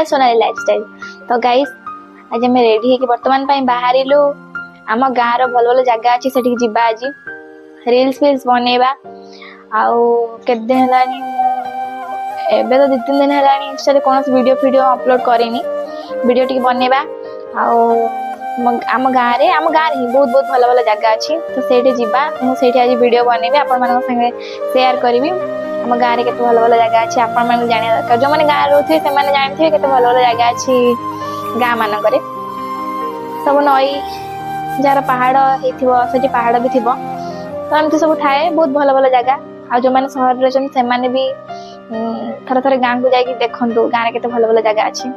Channel Sonali lifestyle. तो guys आज आम रेडी हो बर्तमान बाहर आम गाँव भल भल जगह अच्छी से जावा आज रिल्स फिल्स बनवा आते दिन है तो 2-3 दिन है इंस्टा कौन वीडियो अपलोड करेनि वीडियो टी बनवा आम गाँव में ही बहुत बहुत भल भल जगह अच्छी तो से जावा मुझे आज वीडियो बनैबी आपण संगे शेयर करी आम गाँव में केते भल भल जगह अच्छी आपण मैंने जाना दरकार जो मैंने गाँव रोथे से जानते केते भल भल जगह अच्छी गाँ मानक सब नई जार पहाड़ होती पहाड़ भी थी तो एमती सब थाए बहुत भल भल जगह आ जो मैंने सहर से भी थर थर गाँव को जाकि देखु गाँव में केते भल भल जगह अच्छी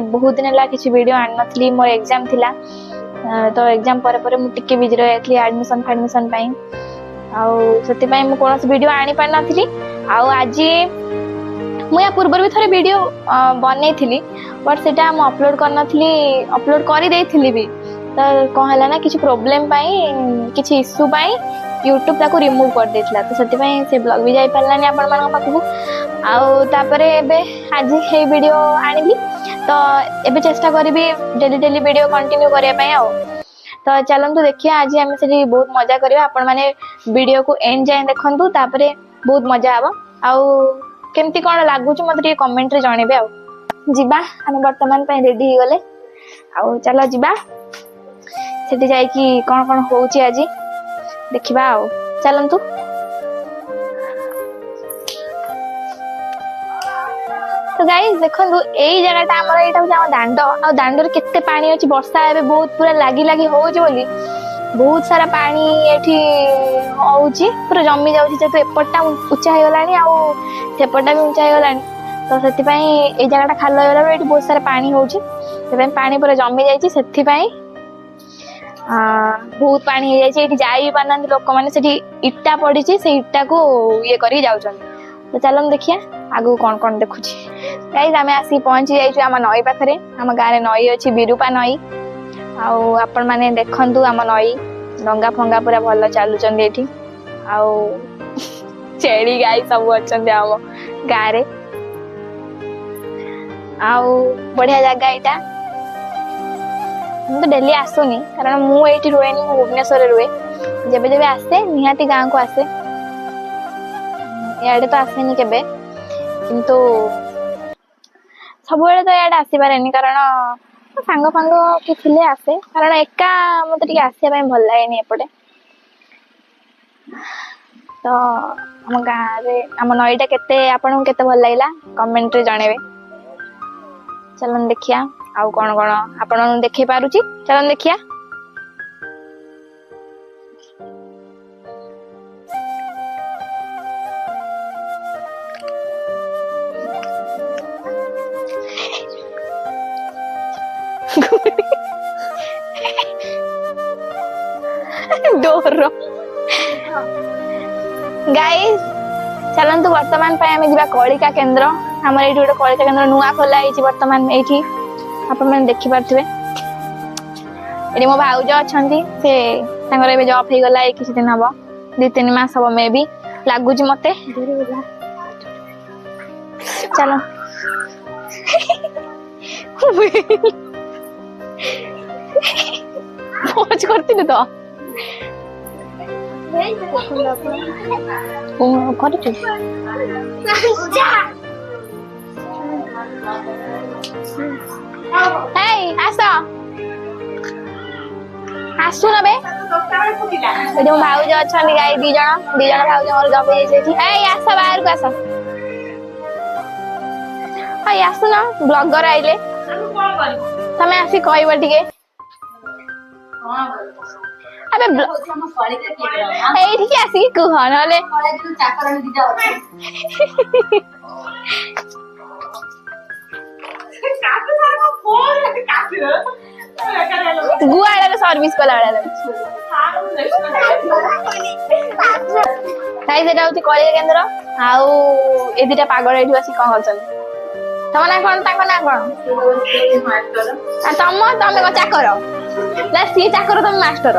बहुत दिन है किसी वीडियो आनी नी मोर एग्जाम थिला तो एग्जाम पर मुझे बिजी रही एडमिशन फाडमिशन से कौन वीडियो आनी पार नी आज मुझे पूर्व भी थे वीडियो बनई थी बट से अपलोड कर अपलोड कर भी तो कौन है ना किसी प्रोब्लेम किसी इश्यू यूट्यूब ताको रिमूव कर देथिला तो से ब्लॉग भी जाई पारलानी आपण मान पाखु आज हे वीडियो आनिबी तो एबे चेष्टा करी डेली वीडियो कंटिन्यू करने तो चलतु देखिए आज आम से बहुत मजा करवा आपण माने वीडियो को एंड जाए देखंतु तापरे बहुत मजा आबो केमती कौन लगुच मत कमेंट रे जणेबे जीवा आम बर्तमान रेडी हो गले चलो जीवा सेठी जाइकी कौन कौन होउची आज देखिबा चलतु तो गाइस देखो यही जगह आमर यहाँ दांड आ दांड केते पानी अच्छी वर्षा ए बहुत पूरा लगी लगी होउची बोली बहुत सारा पानी एठी होउची पूरा जमी जाउची जेतु एपटटा उच्चा हो गलानी आ सेपटटा भी उच्चा हो गलानी तो सेति पई ए जगहटा खाल हो गला एठी बहुत सारा पानी होउची से पानी पूरा जमी जाइची सेति पई बहुत पानी हो जाइए जाई पाना लोक मैंने इटा पड़ी से इटा को ये कर तो चलो देखिए आगू कौन कौन देखुची गाइस आम आसी पहुंची जाइए आम नई पाखे आम गाँव में नई अच्छी विरूपा नई आपण मैंने देखु आम नई डंगा फंगा पूरा भल चलुचंदी एठी छेड़ी गाई सब अच्छा आम गाँव में बढ़िया जगह यहाँ तो डेली आसुनी कारण मुझे रुए भुवनेश्वर रुए जब जब आसे निहाती गाँव को आसे इे तो आसेनी केबे किंतु सब तो इे आसपारे कारण सांग फांग कि थिले आसे कारण एका मत आसपा भल लगे एपटे तो आम गाँव आम नईटा केते आपन केते भल लगा कमेंट रे जणेबे चलन देखिया आउ कौन कौन आपण देखे पारुची चलन देखिया डोर गाइस चलंतु वर्तमान आम जा कलिका केन्द्र आमर ये गोटे कलिका केन्द्र नुआ खोला है वर्तमान ये आप देखी पारे ये मो भाउज अच्छा से जॉब हो गला किसी दिन हम 2-3 मास हम मे भी लगुच मत चलो पहुंच करती तो आसु ना बे भाउज अच्छा गाई 2 जन भाउज मोर जब आस बाहर को आस ना ब्लॉगर आइले तमें आसी कहब टे आसिक कह ना गुआड़ सर्विस कला कलिका केन्द्र आउ ए 2टा पागल ये आस कौन कर तम ना कौन ना कौन तुम तुम चाकर ना सी चाकर तुम मास्टर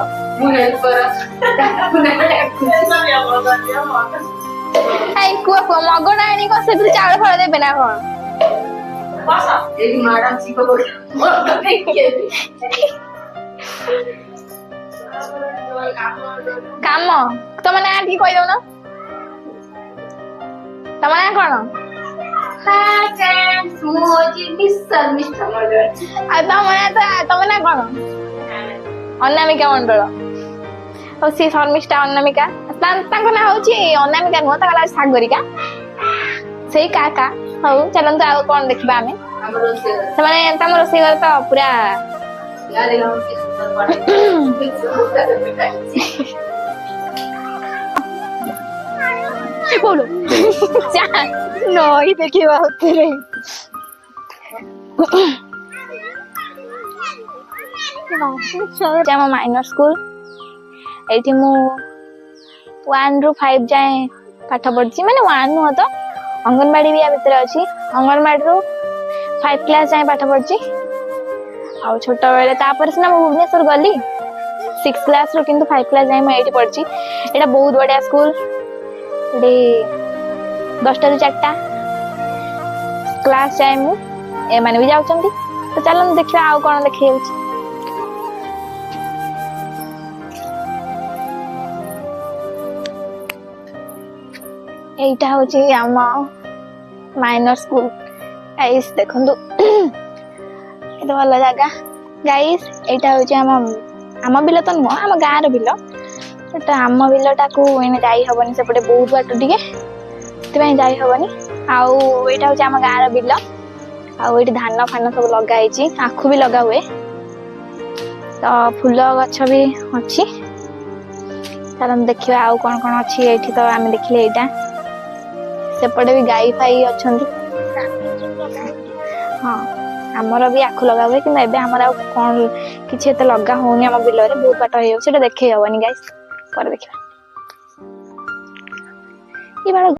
कुआ कुआ मगड़ा आनी कौन से चाउल फल देवे ना कौन କାମ ତମ ନାଁ ଟିକେ କହିଦଉନ ତମ ନାଁ କଣ? ଆଉ ତମ ନାଁ କଣ? ଅନାମିକା ମଣ୍ଡଳ। ଆଉ ସିଏ ଶର୍ମିଷ୍ଠା ଅନାମିକା ତାଙ୍କ ନାଁ ହଉଛି ଅନାମିକା ନୁହଁ ତାଙ୍କ ନାଁ ସାଗରିକା ସେଇ କାକା। ହଉ ଚାଲନ୍ତୁ ଆଉ କଣ ଦେଖିବା ଆମେ ସେମାନେ ତମ ରୋଷେଇ ଘର ତ ପୁରା ନଈ ଦେଖିବା ଉପରେ ଆମ ମାଇନର ସ୍କୁଲ ଏଇଠି ମୁଁ 1 ରୁ 5 ଯାଏ ପାଠ ପଢିଛି ମାନେ 1 ନୁହଁ ତ ଅଙ୍ଗନବାଡି ବି ୟା ଭିତରେ ଅଛି ଅଙ୍ଗନବାଡିରୁ 5 କ୍ଲାସ ଯାଏ ପାଠ ପଢିଛି ଆଉ ଛୋଟ ବେଳେ ତାପରେ ସିନା ମୁଁ ଭୁବନେଶ୍ୱର ଗଲି 6 କ୍ଲାସ ରୁ କିନ୍ତୁ 5 କ୍ଲାସ ଯାଏ ମୁଁ ଏଇଠି ପଢିଛି ଏଇଟା ବହୁତ ବଢିଆ ସ୍କୁଲ ଏଠି 10ଟା ରୁ 4ଟା କ୍ଲାସ ଯାଏ ମୁଁ ଏମାନେ ବି ଯାଉଛନ୍ତି ତ ଚାଲନ୍ତୁ ଦେଖିବା ଆଉ କଣ ଦେଖି ଯାଉଛି এইটা হচ্ছে ଆମ ମାଇନର ସ୍କୁଲ ଗାଇସ୍ ଦେଖନ୍ତୁ ଏତେ ଭଲ ଜାଗା ଗାଇସ୍ ଏଇଟା ହଉଛି ଆମ ବିଲ ତ ନୁହଁ ଆମ ଗାଁର ବିଲ ଏଟା ଆମ ବିଲଟାକୁ ଏଇନେ ଯାଇ ହବନି ସେପଟେ ବହୁତ ବାଟ ଟିକେ ସେଥିପାଇଁ ଯାଇ ହବନି ଆଉ ଏଇଟା ହଉଛି ଆମ ଗାଁର ବିଲ ଆଉ ଏଇଠି ଧାନ ଫାନ ସବୁ ଲଗା ହେଇଛି ଆଖୁ ବି ଲଗା ହୁଏ ତ ଫୁଲ ଗଛ ବି ଅଛି ଚାଲନ୍ତୁ ଦେଖିବା ଆଉ କଣ କଣ ଅଛି ଏଇଠି ତ ଆମେ ଦେଖିଲେ ଏଇଟା ସେପଟେ ବି ଗାଈ ଫାଇ ଅଛନ୍ତି ହଁ ଆମର ବି ଆଖୁ ଲଗା ହୁଏ କିନ୍ତୁ ଏବେ ଆମର ଆଉ କଣ କିଛି ଏତେ ଲଗା ହଉନି ଆମ ବିଲରେ ବହୁତ ବାଟ ହେଇଯାଉଛି ସେଟା ଦେଖେଇ ହବନି ଗାଇସ୍ ପରେ ଦେଖିବା।